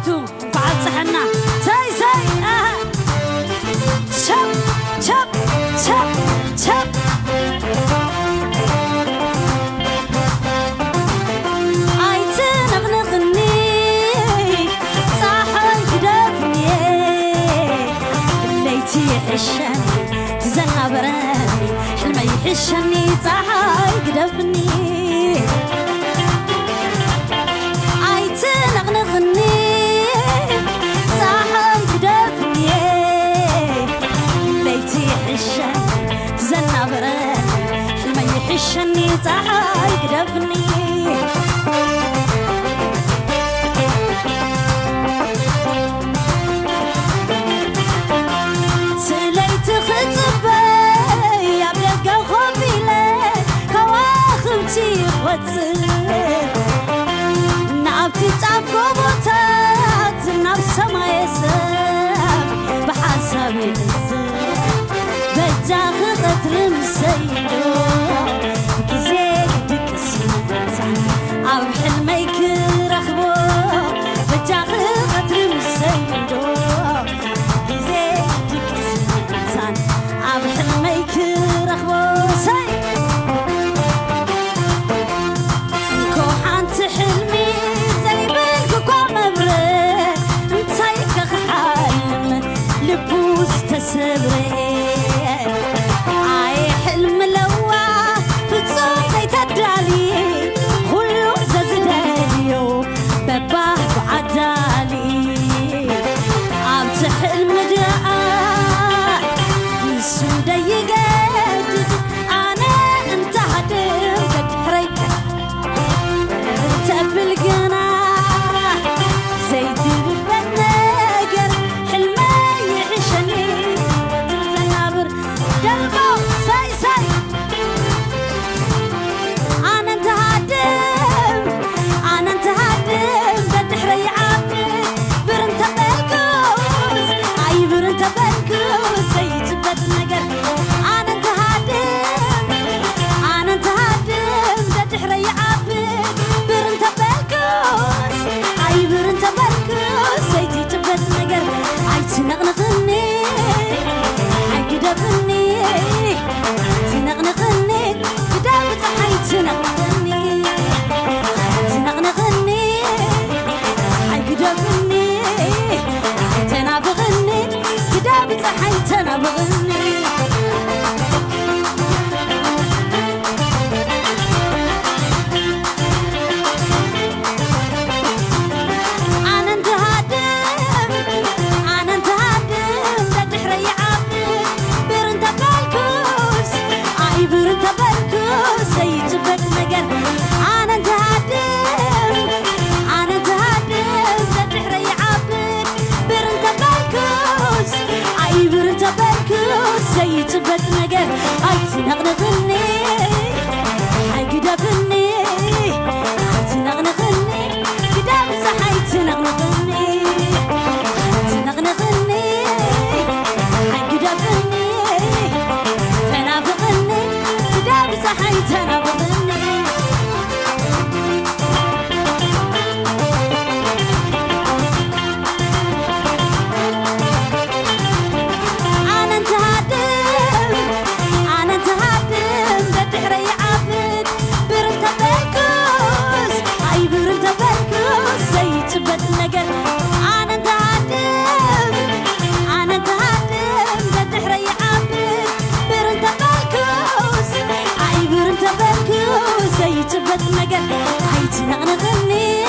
باتو بعد صحنا ساي ساي شب شب شب شب يحشني تزنبرني حلمي يحشني صحاي قدفني عيتنغنغني صحاي قدفني ليتي يحشني تزنبرني حلمي يحشني صحاي قدفني نعبتي تعبكو بوتات نفس ما يسام بحسابي الزم بجاخ قتل مسيدو كزيك دكسيتان عب حلميك رخبو بجاخ قتل مسيدو كزيك دكسيتان عب حلميك رخبو سي حلمي زي بالكوكو مبرك انتايك خحالم لبوس تسبري عاي حلم لوا فتصوم زي تدالي خلو ززداليو بباه بعدالي عبت حلم دعاء نسو ديقاد انا انت هدم تحريك بالقنا زيت بالنقر حلمي يعيشني وتزنابر قلبه ساي ساي انا انت هادم بتحري عبد برنت بالكوز اي برنت بالكوز زيت بالنقر انا انت هادم بتحري عبد برنت بالكوز اي برنت بالكوز زيتي تبت نقر اي تنغنغني اي قدبني تنغنغني قدبت اي تنغنغني تنغنغني اي قدبني تنابغني قدبت اي تنابغني تبت نقر اي تنغنغني اي قدبني تنغنغني قدب صحي تنغنغني تنغنغني اي قدبني تنابغني قدب صحي تنابغني تنغنغني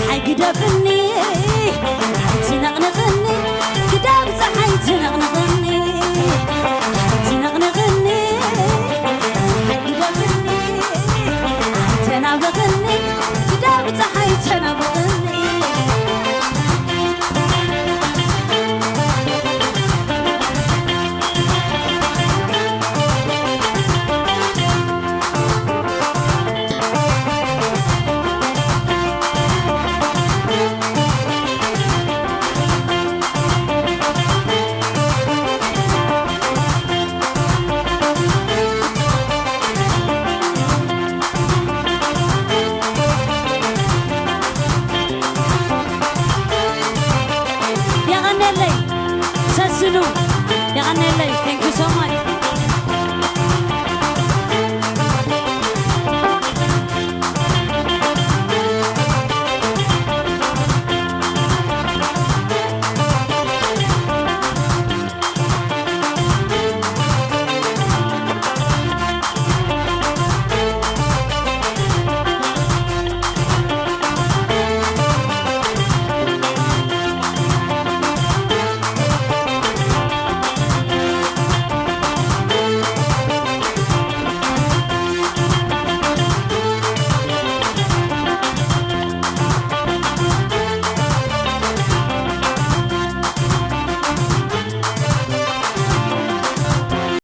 حي قدبني تنغنغني قدب صحي تنغنغني تنغنغني حي قدبني تنابغني قدب صحي تنابغني سنو يغني لي ثانك يو سو ماتش